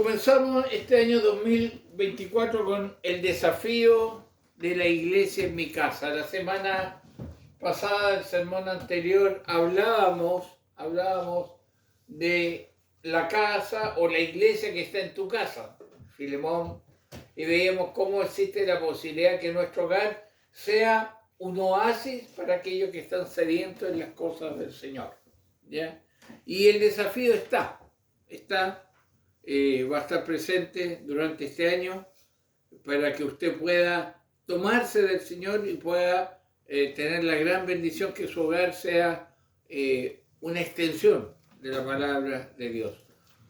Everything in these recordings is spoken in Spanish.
Comenzamos este año 2024 con el desafío de la iglesia en mi casa. La semana pasada, el sermón anterior, hablábamos de la casa o la iglesia que está en tu casa, Filemón, y veíamos cómo existe la posibilidad que nuestro hogar sea un oasis para aquellos que están sedientos en las cosas del Señor, ¿ya? Y el desafío va a estar presente durante este año para que usted pueda tomarse del Señor y pueda tener la gran bendición que su hogar sea una extensión de la palabra de Dios.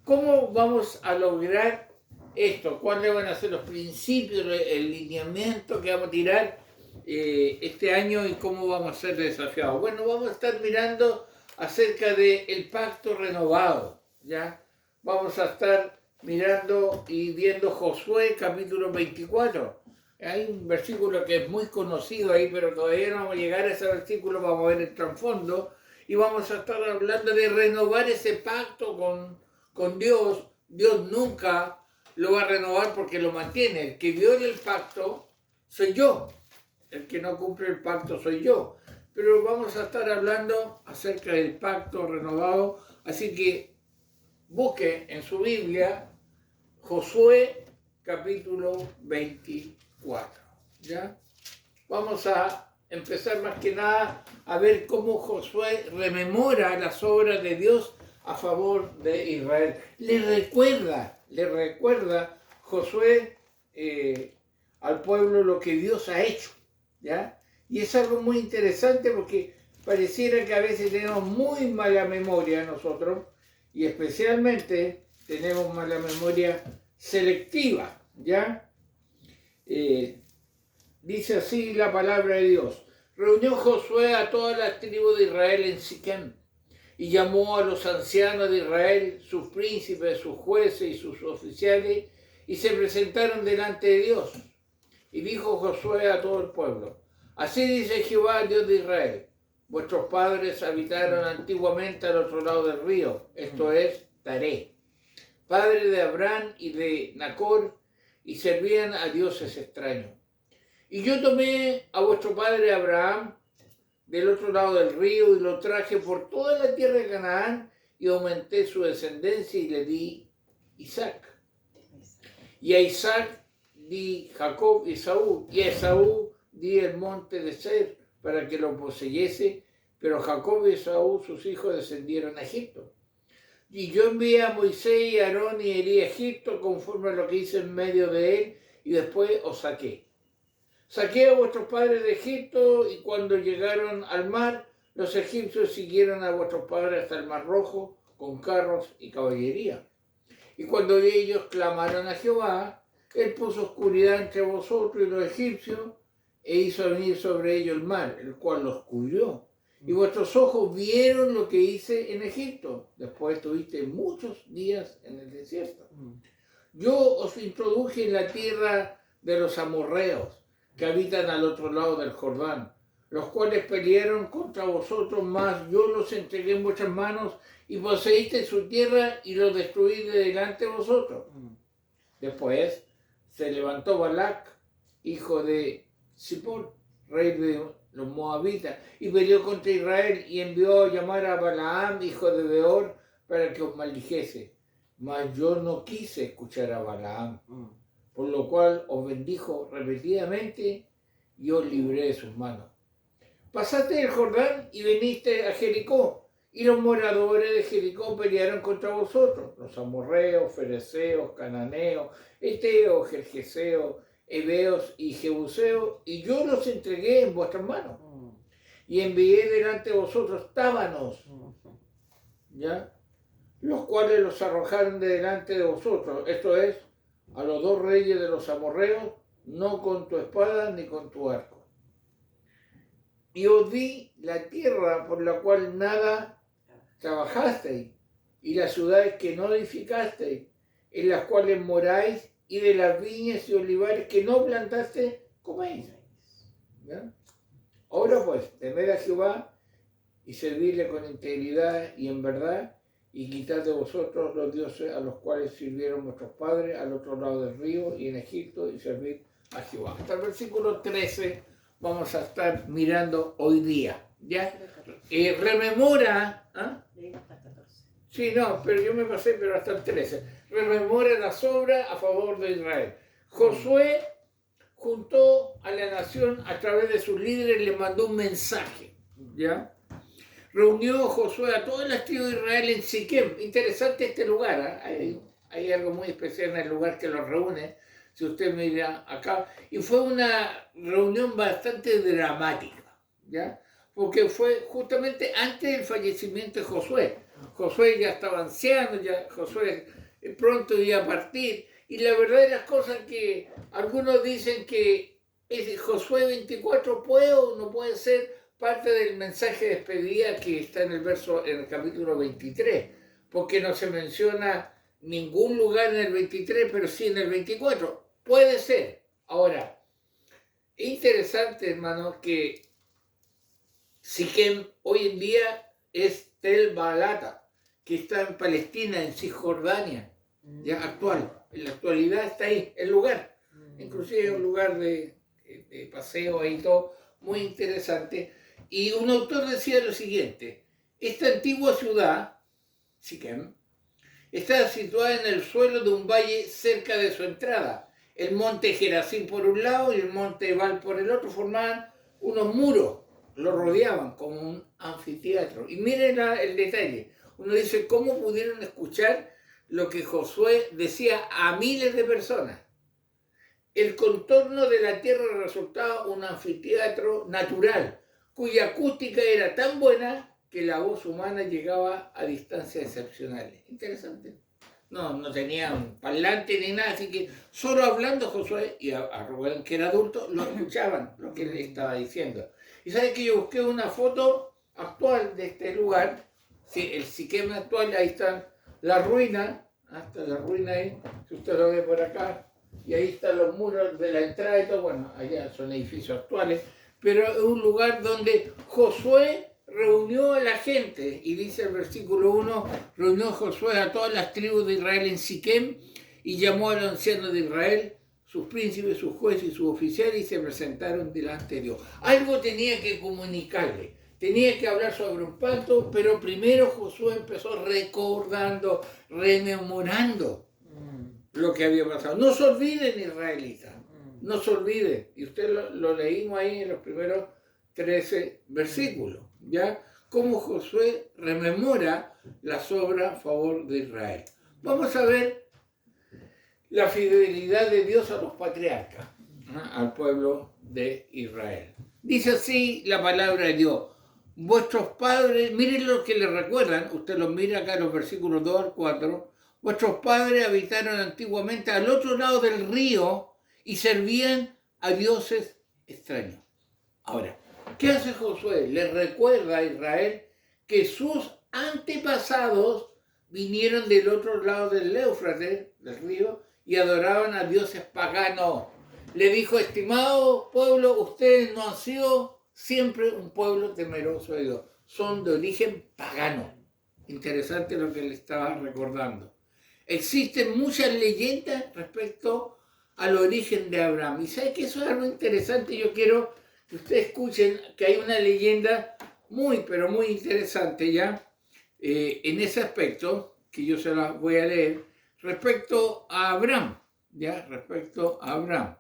¿Cómo vamos a lograr esto? ¿Cuáles van a ser los principios, el lineamiento que vamos a tirar este año y cómo vamos a ser desafiados? Bueno, vamos a estar mirando acerca del pacto renovado, ¿ya? Vamos a estar mirando y viendo Josué capítulo 24. Hay un versículo que es muy conocido ahí, pero todavía no vamos a llegar a ese versículo, vamos a ver el trasfondo y vamos a estar hablando de renovar ese pacto con Dios. Dios nunca lo va a renovar porque lo mantiene. El que viola el pacto soy yo. El que no cumple el pacto soy yo. Pero vamos a estar hablando acerca del pacto renovado. Así que busque en su Biblia Josué capítulo 24. ¿Ya? Vamos a empezar más que nada a ver cómo Josué rememora las obras de Dios a favor de Israel. Le recuerda Josué al pueblo lo que Dios ha hecho, ¿ya? Y es algo muy interesante porque pareciera que a veces tenemos muy mala memoria nosotros, y especialmente tenemos mala memoria selectiva, ¿ya? Dice así la palabra de Dios. Reunió Josué a todas las tribus de Israel en Siquem y llamó a los ancianos de Israel, sus príncipes, sus jueces y sus oficiales, y se presentaron delante de Dios. Y dijo Josué a todo el pueblo: así dice Jehová, Dios de Israel: vuestros padres habitaron antiguamente al otro lado del río, esto es, Taré, padre de Abraham y de Nacor, y servían a dioses extraños. Y yo tomé a vuestro padre Abraham del otro lado del río y lo traje por toda la tierra de Canaán y aumenté su descendencia y le di Isaac. Y a Isaac di Jacob y Esaú, y a Esaú di el monte de Ser para que lo poseyese, pero Jacob y Esaú, sus hijos, descendieron a Egipto. Y yo envié a Moisés y a Aarón y herí a Egipto conforme a lo que hice en medio de él, y después os saqué. Saqué a vuestros padres de Egipto, y cuando llegaron al mar, los egipcios siguieron a vuestros padres hasta el mar Rojo, con carros y caballería. Y cuando ellos clamaron a Jehová, él puso oscuridad entre vosotros y los egipcios, e hizo venir sobre ellos el mar, el cual los cubrió. Y vuestros ojos vieron lo que hice en Egipto. Después estuviste muchos días en el desierto. Yo os introduje en la tierra de los amorreos, que habitan al otro lado del Jordán, los cuales pelearon contra vosotros, mas yo los entregué en vuestras manos, y poseíste su tierra y los destruí de delante de vosotros. Después se levantó Balac, hijo de Zippor, rey de los moabitas, y peleó contra Israel, y envió a llamar a Balaam, hijo de Beor, para que os maldijese. Mas yo no quise escuchar a Balaam, por lo cual os bendijo repetidamente y os libré de sus manos. Pasaste el Jordán y viniste a Jericó, y los moradores de Jericó pelearon contra vosotros, los amorreos, fereceos, cananeos, eteos, gergeseos, heveos y jebuseos, y yo los entregué en vuestras manos. Y envié delante de vosotros tábanos, ¿ya? Los cuales los arrojaron de delante de vosotros, esto es, a los dos reyes de los amorreos, no con tu espada ni con tu arco. Y os di la tierra por la cual nada trabajasteis, y las ciudades que no edificasteis, en las cuales moráis, y de las viñas y olivares que no plantaste, coméis. ¿Ya? Ahora pues, temed a Jehová y servirle con integridad y en verdad, y quitad de vosotros los dioses a los cuales sirvieron vuestros padres al otro lado del río y en Egipto, y servid a Jehová. Hasta el versículo 13 vamos a estar mirando hoy día, ¿ya? Rememora, ¿ah? Sí, no, pero yo me pasé, pero hasta el 13. Rememora las obras a favor de Israel. Josué juntó a la nación a través de sus líderes, le mandó un mensaje, ¿ya? Reunió Josué a todas las tribus de Israel en Siquem. Interesante este lugar, ¿eh? Hay algo muy especial en el lugar que los reúne, si usted mira acá. Y fue una reunión bastante dramática, ¿ya? Porque fue justamente antes del fallecimiento de Josué. Josué ya estaba anciano, ya Josué pronto iba a partir. Y la verdad de las cosas que algunos dicen que Josué 24 puede o no puede ser parte del mensaje de despedida que está en el capítulo 23, porque no se menciona ningún lugar en el 23, pero sí en el 24. Puede ser. Ahora, interesante, hermano, que Siquem hoy en día es Tel Balata, que está en Palestina, en Cisjordania, ya actual. En la actualidad está ahí, el lugar. Inclusive es un lugar de paseo ahí todo, muy interesante. Y un autor decía lo siguiente: esta antigua ciudad, Siquem, está situada en el suelo de un valle cerca de su entrada. El monte Gerazim por un lado y el monte Ebal por el otro formaban unos muros, lo rodeaban como un anfiteatro. Y miren el detalle. Uno dice, ¿cómo pudieron escuchar lo que Josué decía a miles de personas? El contorno de la tierra resultaba un anfiteatro natural, cuya acústica era tan buena que la voz humana llegaba a distancias excepcionales. Interesante. No tenían parlante ni nada, así que solo hablando Josué y a Rubén, que era adulto, lo escuchaban, lo que él estaba diciendo. Y sabe que yo busqué una foto actual de este lugar, sí, el Siquem actual, ahí están las ruinas, hasta la ruina ahí, si usted lo ve por acá, y ahí están los muros de la entrada y todo, bueno, allá son edificios actuales, pero es un lugar donde Josué reunió a la gente, y dice el versículo 1, reunió Josué a todas las tribus de Israel en Siquem, y llamó a los ancianos de Israel, sus príncipes, sus jueces y sus oficiales, y se presentaron delante de Dios. Algo tenía que comunicarle, tenía que hablar sobre un pacto, pero primero Josué empezó recordando, rememorando lo que había pasado. No se olviden, israelitas, no se olviden. Y usted lo leímos ahí en los primeros 13 versículos, ¿ya? Cómo Josué rememora las obras a favor de Israel. Vamos a ver la fidelidad de Dios a los patriarcas, ¿no? Al pueblo de Israel. Dice así la palabra de Dios. Vuestros padres, miren lo que les recuerdan, usted los mira acá en los versículos 2 al 4, vuestros padres habitaron antiguamente al otro lado del río y servían a dioses extraños. Ahora, ¿qué hace Josué? Le recuerda a Israel que sus antepasados vinieron del otro lado del Éufrates, del río, y adoraban a dioses paganos. Le dijo, estimado pueblo, ustedes no han sido siempre un pueblo temeroso de Dios. Son de origen pagano. Interesante lo que le estaba recordando. Existen muchas leyendas respecto al origen de Abraham. Y sabe que eso es algo interesante. Yo quiero que ustedes escuchen que hay una leyenda muy, pero muy interesante ya en ese aspecto, que yo se la voy a leer, respecto a Abraham. Ya, respecto a Abraham.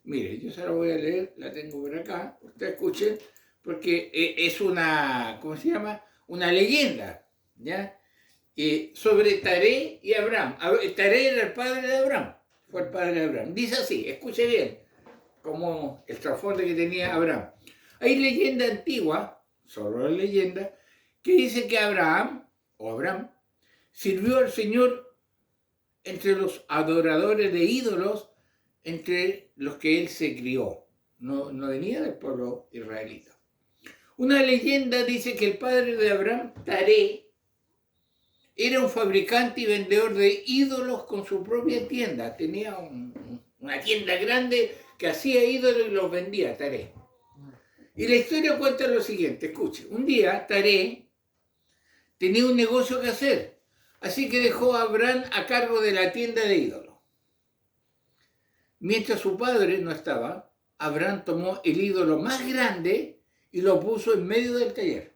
Mire, yo se la voy a leer, la tengo por acá, ustedes escuchen, porque es una, ¿cómo se llama? Una leyenda, ¿ya? Sobre Taré y Abraham. Taré era el padre de Abraham, fue el padre de Abraham. Dice así, escuche bien, como el trasfondo que tenía Abraham. Hay leyenda antigua, solo la leyenda, que dice que Abraham sirvió al Señor entre los adoradores de ídolos entre los que él se crió. No venía del pueblo israelita. Una leyenda dice que el padre de Abraham, Taré, era un fabricante y vendedor de ídolos con su propia tienda. Tenía una tienda grande que hacía ídolos y los vendía, Taré. Y la historia cuenta lo siguiente, escuche. Un día Taré tenía un negocio que hacer Así que dejó a Abraham a cargo de la tienda de ídolos. Mientras su padre no estaba, Abraham tomó el ídolo más grande y lo puso en medio del taller.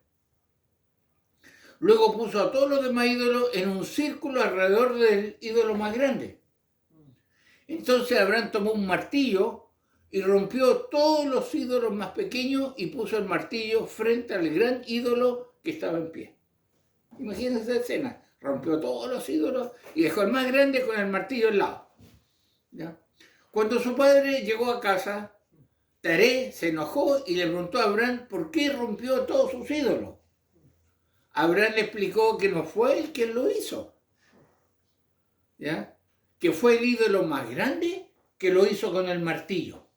Luego puso a todos los demás ídolos en un círculo alrededor del ídolo más grande. Entonces Abraham tomó un martillo y rompió todos los ídolos más pequeños y puso el martillo frente al gran ídolo que estaba en pie. Imagínense esa escena. Rompió todos los ídolos y dejó el más grande con el martillo al lado. ¿Ya? Cuando su padre llegó a casa, Taré se enojó y le preguntó a Abraham por qué rompió todos sus ídolos. Abraham le explicó que no fue él quien lo hizo, ¿ya? Que fue el ídolo más grande que lo hizo con el martillo.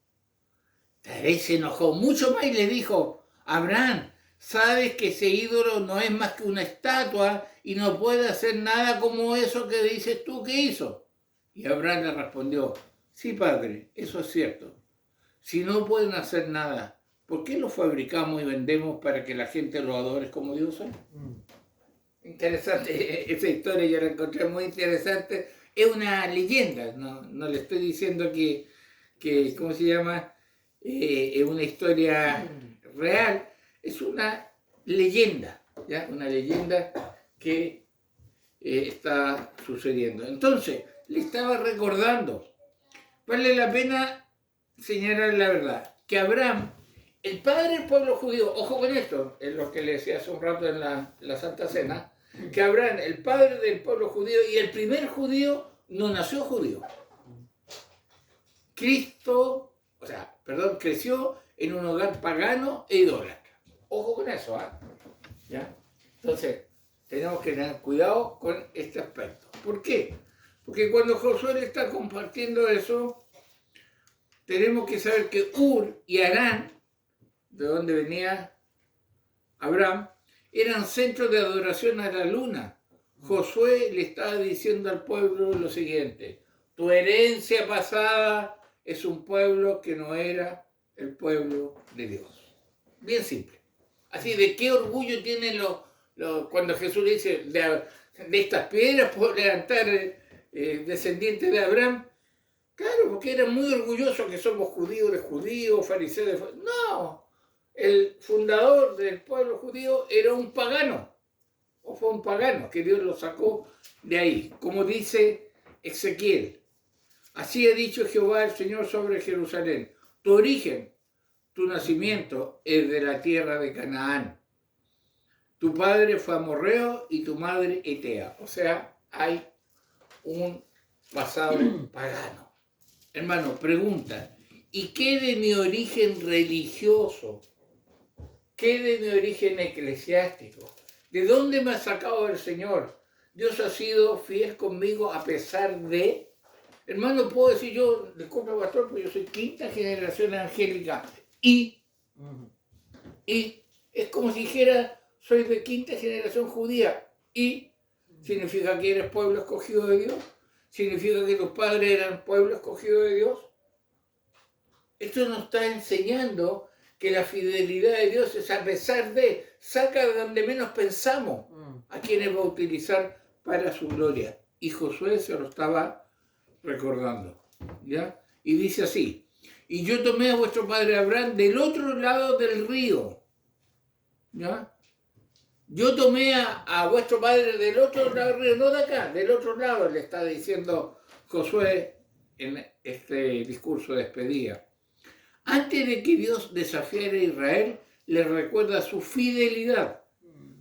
Taré se enojó mucho más y le dijo: Abraham, sabes que ese ídolo no es más que una estatua y no puede hacer nada como eso que dices tú que hizo. Y Abraham le respondió: sí, padre, eso es cierto. Si no pueden hacer nada, ¿por qué lo fabricamos y vendemos para que la gente lo adore como Dios es? Interesante, esa historia yo la encontré muy interesante. Es una leyenda, no le estoy diciendo que ¿cómo se llama? Es una historia real, es una leyenda, ¿ya? Una leyenda que está sucediendo. Entonces, le estaba recordando, vale la pena señalar la verdad, que Abraham, el padre del pueblo judío, ojo con esto, es lo que le decía hace un rato en la Santa Cena, que Abraham, el padre del pueblo judío y el primer judío, no nació judío. Creció en un hogar pagano e idólatra. Ojo con eso, ¿eh? ¿Ya? Entonces, tenemos que tener cuidado con este aspecto. ¿Por qué? Porque cuando Josué le está compartiendo eso, tenemos que saber que Ur y Harán, de donde venía Abraham, eran centros de adoración a la luna. Josué le estaba diciendo al pueblo lo siguiente: tu herencia pasada es un pueblo que no era el pueblo de Dios. Bien simple. Así, ¿de qué orgullo tienen cuando Jesús le dice de estas piedras puedo levantar descendientes de Abraham? Claro, porque eran muy orgullosos que somos judíos de judíos, fariseos de fariseos. No, el fundador del pueblo judío era un pagano, o fue un pagano, que Dios lo sacó de ahí. Como dice Ezequiel: así ha dicho Jehová el Señor sobre Jerusalén: tu origen, tu nacimiento es de la tierra de Canaán. Tu padre fue amorreo y tu madre etea. O sea, hay un pasado pagano. Hermano, pregunta: ¿y qué de mi origen religioso? ¿Qué de mi origen eclesiástico? ¿De dónde me ha sacado el Señor? Dios ha sido fiel conmigo a pesar de... Hermano, puedo decir yo, disculpe pastor, pero yo soy quinta generación angélica y es como si dijera, soy de quinta generación judía y significa que eres pueblo escogido de Dios, significa que tus padres eran pueblo escogido de Dios. Esto nos está enseñando que la fidelidad de Dios es a pesar de, saca de donde menos pensamos a quienes va a utilizar para su gloria. Y Josué se lo estaba recordando, ¿ya? Y dice así: y yo tomé a vuestro padre Abraham del otro lado del río, ¿ya? Yo tomé a vuestro padre del otro lado del río, no de acá, del otro lado, le está diciendo Josué en este discurso de despedida. Antes de que Dios desafiara a Israel, le recuerda su fidelidad.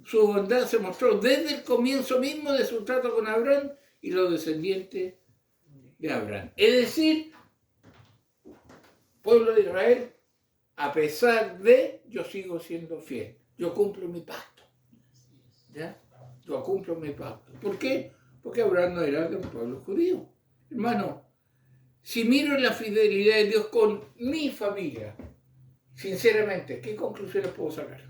Su bondad se mostró desde el comienzo mismo de su trato con Abraham y los descendientes de Abraham. Es decir, pueblo de Israel, a pesar de, yo sigo siendo fiel. Yo cumplo mi pacto. ¿Ya? Yo cumplo mi pacto. ¿Por qué? Porque Abraham no era de un pueblo judío. Hermano, si miro la fidelidad de Dios con mi familia, sinceramente, ¿qué conclusiones puedo sacar?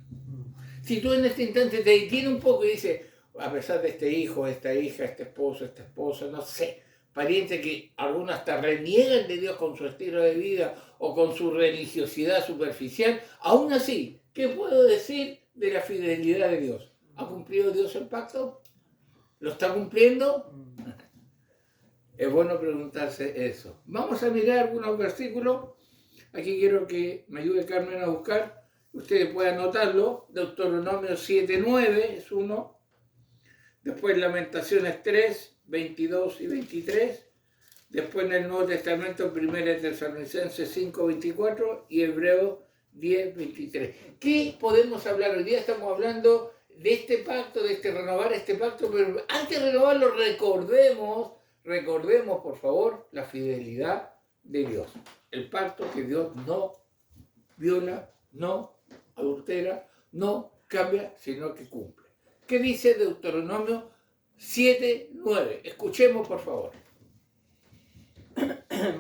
Si tú en este instante te detienes un poco y dices, a pesar de este hijo, esta hija, este esposo, esta esposa, no sé, parientes que algunos hasta reniegan de Dios con su estilo de vida o con su religiosidad superficial, aún así, ¿qué puedo decir de la fidelidad de Dios? ¿Ha cumplido Dios el pacto? ¿Lo está cumpliendo? Es bueno preguntarse eso. Vamos a mirar algunos versículos. Aquí quiero que me ayude Carmen a buscar. Ustedes pueden anotarlo. Deuteronomio 7:9 es uno. Después Lamentaciones 3, 22 y 23. Después en el Nuevo Testamento, 1 Tesalonicenses 5, 24 y Hebreos 10, 23. ¿Qué podemos hablar? Hoy día estamos hablando de este pacto, de renovar este pacto, pero antes de renovarlo recordemos por favor la fidelidad de Dios. El pacto que Dios no viola, no adultera, no cambia, sino que cumple. ¿Qué dice Deuteronomio 7:9? Escuchemos por favor.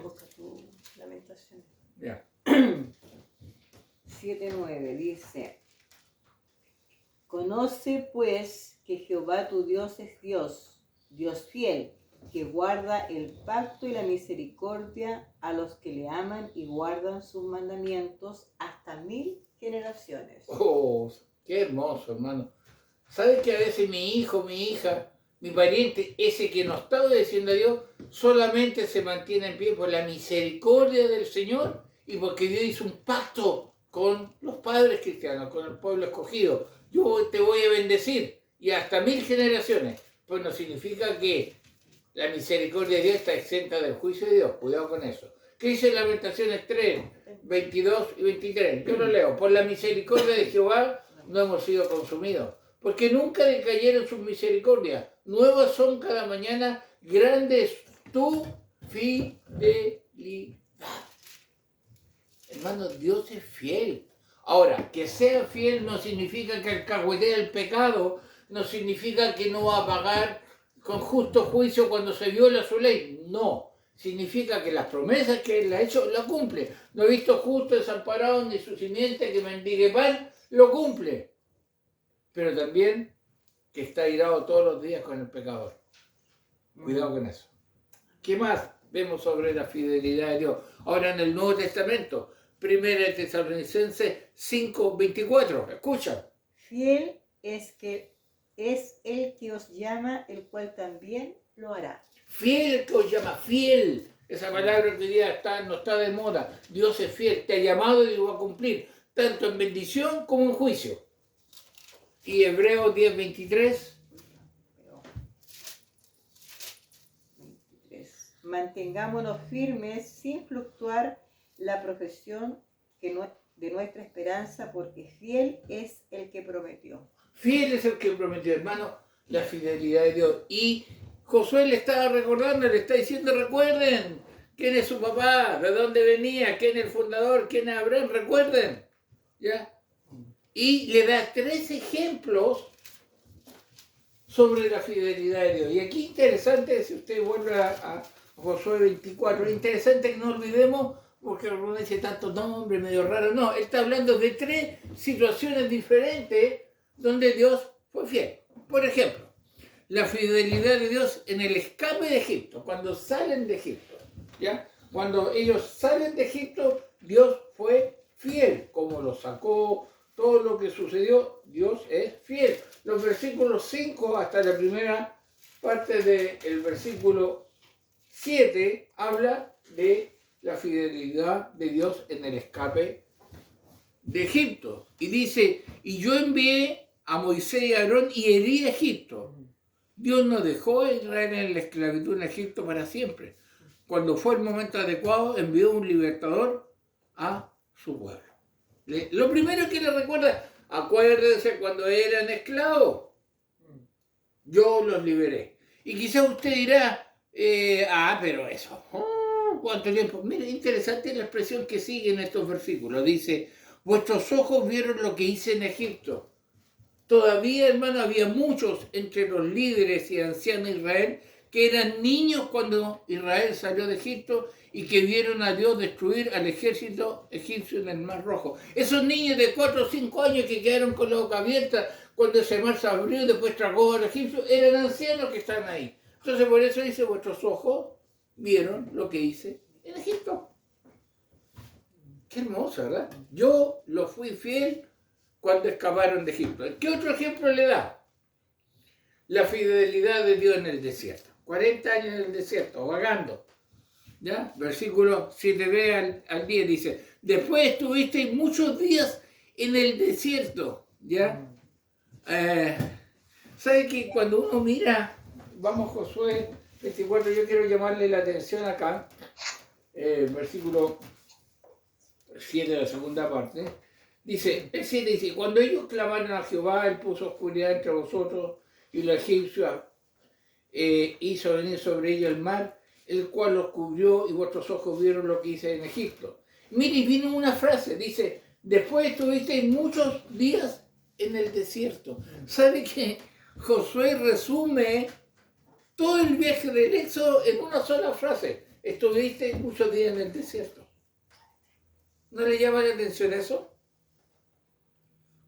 Busca tu Lamentación. Ya. 7:9 dice: Conoce pues que Jehová tu Dios es Dios, Dios fiel, que guarda el pacto y la misericordia a los que le aman y guardan sus mandamientos hasta 1000 generaciones. Oh, qué hermoso, hermano. ¿Sabes que a veces mi hijo, mi hija, mi pariente, ese que no está obedeciendo a Dios, solamente se mantiene en pie por la misericordia del Señor y porque Dios hizo un pacto con los padres cristianos, con el pueblo escogido? Yo te voy a bendecir y hasta 1000 generaciones. Pues no significa que la misericordia de Dios está exenta del juicio de Dios. Cuidado con eso. ¿Qué dice Lamentaciones 3, 22 y 23? Yo lo leo. Por la misericordia de Jehová no hemos sido consumidos, porque nunca decayeron sus misericordias. Nuevas son cada mañana, grande es tu fidelidad. Hermano, Dios es fiel. Ahora, que sea fiel no significa que alcahuetea el pecado, no significa que no va a pagar con justo juicio cuando se viola su ley. No, significa que las promesas que Él ha hecho, la cumple. No he visto justo desamparado ni su simiente que mendigue pan, lo cumple. Pero también que está airado todos los días con el pecador. Cuidado con eso. ¿Qué más vemos sobre la fidelidad de Dios? Ahora en el Nuevo Testamento, 1 Tesalonicenses 5, 24. Escucha. Fiel es el que os llama, el cual también lo hará. Fiel el que os llama, fiel. Esa palabra que hoy día no está de moda. Dios es fiel, te ha llamado y lo va a cumplir, tanto en bendición como en juicio. Y Hebreos 10, 23. Mantengámonos firmes sin fluctuar la profesión de nuestra esperanza, porque fiel es el que prometió. Fiel es el que prometió, hermano, la fidelidad de Dios. Y Josué le estaba recordando, le está diciendo, recuerden quién es su papá, de dónde venía, quién es el fundador, quién es Abraham, recuerden. ¿Ya? Y le da 3 ejemplos sobre la fidelidad de Dios. Y aquí interesante, si usted vuelve a Josué 24, interesante que no olvidemos, porque uno dice tantos nombres medio raros. No, él está hablando de 3 situaciones diferentes donde Dios fue fiel. Por ejemplo, la fidelidad de Dios en el escape de Egipto, cuando salen de Egipto. ¿Ya? Cuando ellos salen de Egipto, Dios fue fiel, como los sacó, todo lo que sucedió, Dios es fiel. Los versículos 5 hasta la primera parte del versículo 7 habla de la fidelidad de Dios en el escape de Egipto. Y dice, y yo envié a Moisés y a Aarón y herí a Egipto. Dios no dejó a Israel en la esclavitud en Egipto para siempre. Cuando fue el momento adecuado, envió un libertador a su pueblo. Lo primero que le recuerda, acuérdense cuando eran esclavos, yo los liberé. Y quizás usted dirá, pero eso, ¿cuánto tiempo? Mire, interesante la expresión que sigue en estos versículos. Dice, vuestros ojos vieron lo que hice en Egipto. Todavía, hermano, había muchos entre los líderes y ancianos de Israel que eran niños cuando Israel salió de Egipto y que vieron a Dios destruir al ejército egipcio en el Mar Rojo. Esos niños de 4 o 5 años que quedaron con la boca abierta cuando ese mar se abrió y después tragó a los egipcios, eran ancianos que están ahí. Entonces por eso dice, vuestros ojos vieron lo que hice en Egipto. Qué hermoso, ¿verdad? Yo los fui fiel cuando escaparon de Egipto. ¿Qué otro ejemplo le da? la fidelidad de Dios en el desierto. 40 años en el desierto, vagando. ¿Ya? Versículo 7b al 10 dice, después estuvisteis muchos días en el desierto. ¿Ya? ¿Sabe que cuando uno mira, vamos Josué 24, yo quiero llamarle la atención acá, versículo 7 de la segunda parte, dice, el 7 dice, cuando ellos clamaron a Jehová, él puso oscuridad entre vosotros y los egipcios hizo venir sobre ellos el mar, el cual los cubrió y vuestros ojos vieron lo que hice en Egipto. Mire, y vino una frase, dice, después estuvisteis muchos días en el desierto. ¿Sabe que Josué resume todo el viaje del Éxodo en una sola frase? Estuviste muchos días en el desierto. ¿No le llama la atención eso?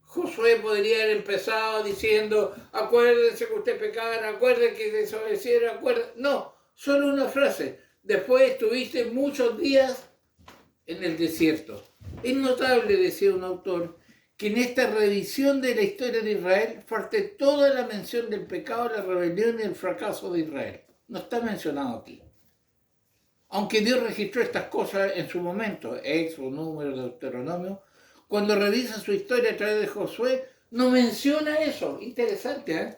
Josué podría haber empezado diciendo, acuérdense que usted pecara, acuérdense que desobedeciera, acuérdense. No, solo una frase. Después estuviste muchos días en el desierto. Es notable, decía un autor, que en esta revisión de la historia de Israel falte toda la mención del pecado, la rebelión y el fracaso de Israel. No está mencionado aquí. Aunque Dios registró estas cosas en su momento, Éxodo, Números, Deuteronomio, cuando revisa su historia a través de Josué, no menciona eso. Interesante, ¿eh?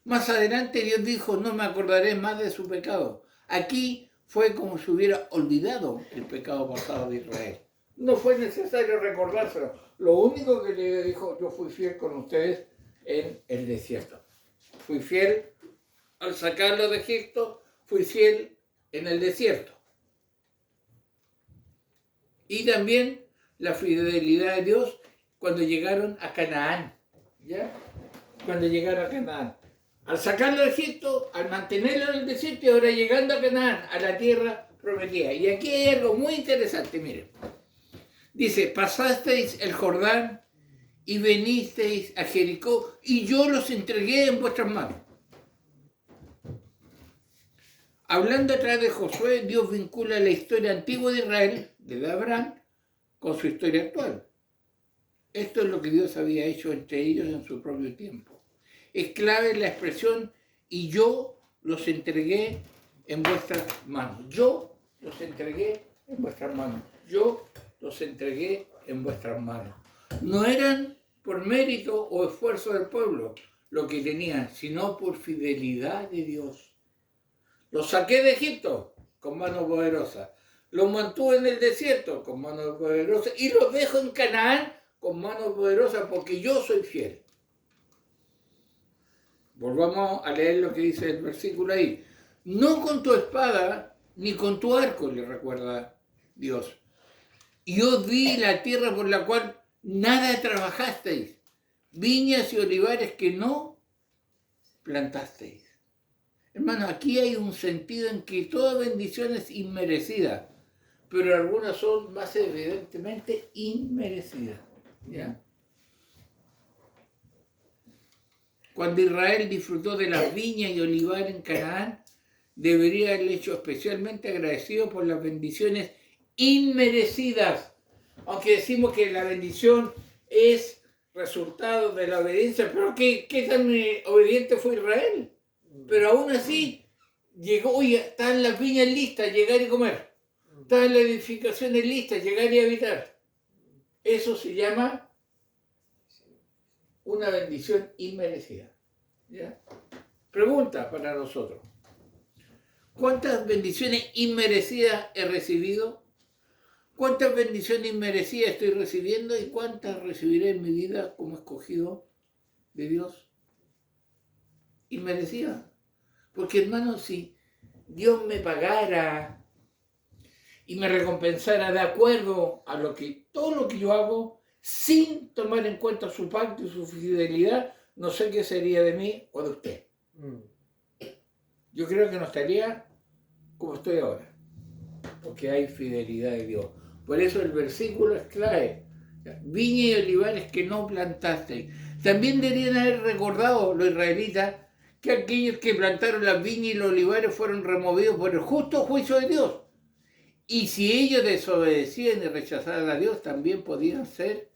Más adelante Dios dijo, no me acordaré más de su pecado. Aquí fue como si hubiera olvidado el pecado pasado de Israel. No fue necesario recordárselo. Lo único que le dijo, yo fui fiel con ustedes en el desierto. Fui fiel al sacarlo de Egipto, fui fiel en el desierto. Y también la fidelidad de Dios cuando llegaron a Canaán. ¿Ya? Cuando llegaron a Canaán. Al sacarlo de Egipto, al mantenerlo en el desierto y ahora llegando a Canaán, a la tierra prometida. Y aquí hay algo muy interesante, miren. Dice, pasasteis el Jordán y venisteis a Jericó y yo los entregué en vuestras manos. Hablando a través de Josué, Dios vincula la historia antigua de Israel, de Abraham, con su historia actual. Esto es lo que Dios había hecho entre ellos en su propio tiempo. Es clave la expresión, y yo los entregué en vuestras manos. Yo los entregué en vuestras manos. Yo los entregué en vuestras manos. No eran por mérito o esfuerzo del pueblo lo que tenían, sino por fidelidad de Dios. Los saqué de Egipto con mano poderosa. Los mantuve en el desierto con mano poderosa y los dejo en Canaán con mano poderosa porque yo soy fiel. Volvamos a leer lo que dice el versículo ahí. No con tu espada ni con tu arco, le recuerda Dios. Y os di la tierra por la cual nada trabajasteis, viñas y olivares que no plantasteis. Hermano, aquí hay un sentido en que toda bendición es inmerecida, pero algunas son más evidentemente inmerecidas. ¿Ya? Cuando Israel disfrutó de las viñas y olivares en Canaán, debería haberle hecho especialmente agradecido por las bendiciones inmerecidas. Aunque decimos que la bendición es resultado de la obediencia, pero ¿qué tan obediente fue Israel? Pero aún así, llegó, oye, estaban las viñas listas, llegar y comer. Estaban las edificaciones listas, llegar y habitar. Eso se llama una bendición inmerecida. ¿Ya? Pregunta para nosotros. ¿Cuántas bendiciones inmerecidas he recibido? ¿Cuántas bendiciones inmerecidas estoy recibiendo y cuántas recibiré en mi vida como escogido de Dios? Inmerecidas. Porque hermano, si Dios me pagara y me recompensara de acuerdo a todo lo que yo hago, sin tomar en cuenta su pacto y su fidelidad, no sé qué sería de mí o de usted. Yo creo que no estaría como estoy ahora, porque hay fidelidad de Dios. Por eso el versículo es clave. Viña y olivares que no plantaste. También deberían haber recordado los israelitas que aquellos que plantaron las viñas y los olivares fueron removidos por el justo juicio de Dios. Y si ellos desobedecían y rechazaban a Dios, también podían ser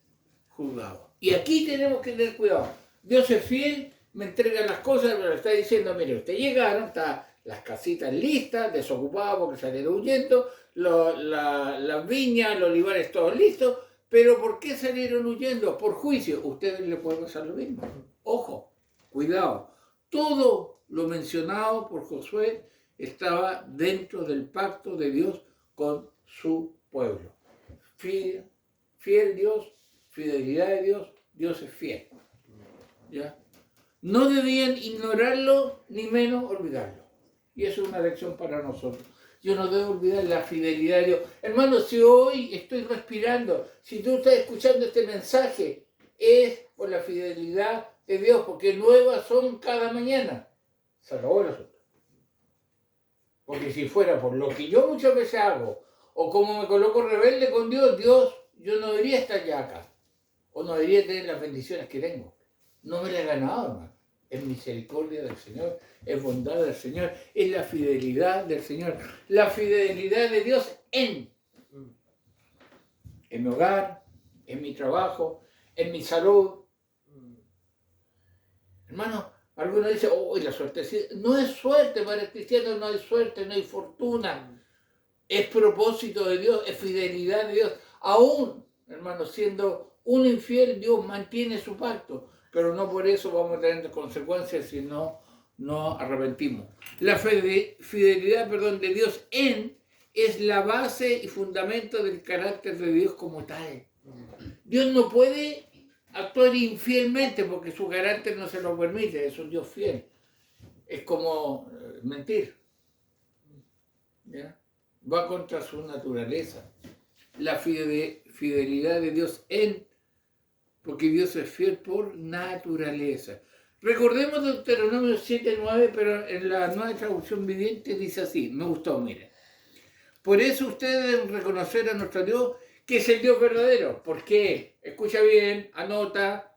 juzgados. Y aquí tenemos que tener cuidado. Dios es fiel me entrega las cosas, pero le está diciendo, mire, ustedes llegaron, están las casitas listas, desocupadas porque salieron huyendo, las viñas, los olivares todos listos, pero ¿por qué salieron huyendo? Por juicio. Ustedes le pueden pasar lo mismo. Ojo, cuidado. Todo lo mencionado por Josué estaba dentro del pacto de Dios con su pueblo. Fiel Dios, fidelidad de Dios, Dios es fiel. ¿Ya? No debían ignorarlo ni menos olvidarlo. Y eso es una lección para nosotros. Yo no debo olvidar la fidelidad de Dios. Hermano, si hoy estoy respirando, si tú estás escuchando este mensaje, es por la fidelidad de Dios, porque nuevas son cada mañana. Se acabó el asunto. Porque si fuera por lo que yo muchas veces hago, o como me coloco rebelde con Dios, yo no debería estar ya acá. O no debería tener las bendiciones que tengo. No me las he ganado, hermano. Es misericordia del Señor, es bondad del Señor, es la fidelidad del Señor. La fidelidad de Dios en mi hogar, en mi trabajo, en mi salud. Hermano, algunos dicen, oh, la suerte. No es suerte para el cristiano, no hay suerte, no hay fortuna. Es propósito de Dios, es fidelidad de Dios. Aún, hermano, siendo un infiel, Dios mantiene su pacto. Pero no por eso vamos a tener consecuencias si no arrepentimos. La fidelidad de Dios es la base y fundamento del carácter de Dios como tal. Dios no puede actuar infielmente porque su carácter no se lo permite, es un Dios fiel. Es como mentir. ¿Ya? Va contra su naturaleza. La fidelidad de Dios porque Dios es fiel por naturaleza. Recordemos Deuteronomio 7:9, pero en la nueva traducción viviente dice así, me gustó, miren. Por eso ustedes deben reconocer a nuestro Dios, que es el Dios verdadero. ¿Por qué? Escucha bien, anota.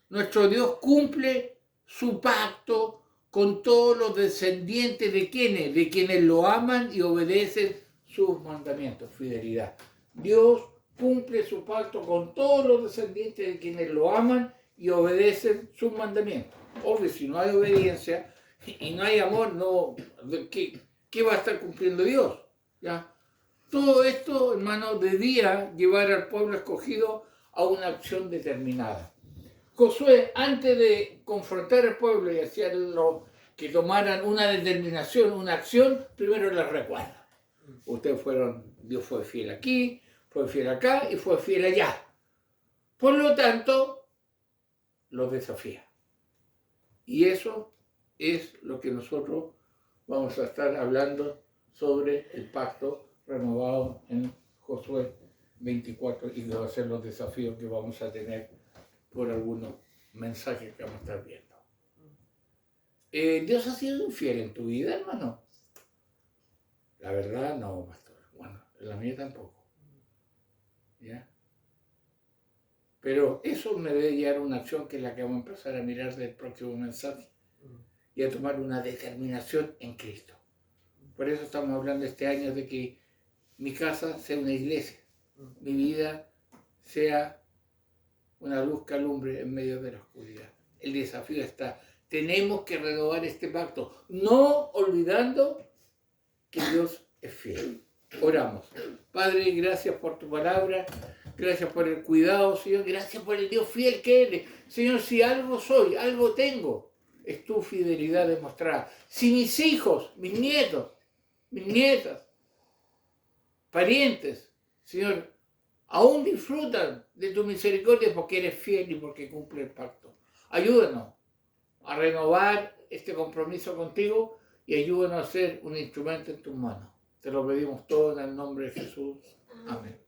Nuestro Dios cumple su pacto con todos los descendientes de quienes, lo aman y obedecen sus mandamientos. Fidelidad. Dios cumple su pacto con todos los descendientes de quienes lo aman y obedecen sus mandamientos. Obvio, si no hay obediencia y no hay amor, ¿qué va a estar cumpliendo Dios? ¿Ya? Todo esto, hermano, debía llevar al pueblo escogido a una acción determinada. Josué, antes de confrontar al pueblo y hacerlo que tomaran una determinación, una acción, primero les recuerda. Ustedes Dios fue fiel aquí, fue fiel acá y fue fiel allá. Por lo tanto, los desafía. Y eso es lo que nosotros vamos a estar hablando sobre el pacto renovado en Josué 24 y va a ser los desafíos que vamos a tener por algunos mensajes que vamos a estar viendo. ¿Dios ha sido infiel en tu vida, hermano? La verdad, no, pastor. Bueno, en la mía tampoco. ¿Ya? Pero eso me debe llevar a una acción que es la que vamos a empezar a mirar del próximo mensaje y a tomar una determinación en Cristo. Por eso estamos hablando este año de que mi casa sea una iglesia, mi vida sea una luz que alumbre en medio de la oscuridad. El desafío está, tenemos que renovar este pacto, no olvidando que Dios es fiel. Oramos. Padre, gracias por tu palabra, gracias por el cuidado, Señor, gracias por el Dios fiel que eres. Señor, si algo soy, algo tengo, es tu fidelidad demostrada. Si mis hijos, mis nietos, mis nietas, parientes, Señor, aún disfrutan de tu misericordia porque eres fiel y porque cumple el pacto. Ayúdanos a renovar este compromiso contigo y ayúdanos a ser un instrumento en tus manos. Te lo pedimos todo en el nombre de Jesús. Amén.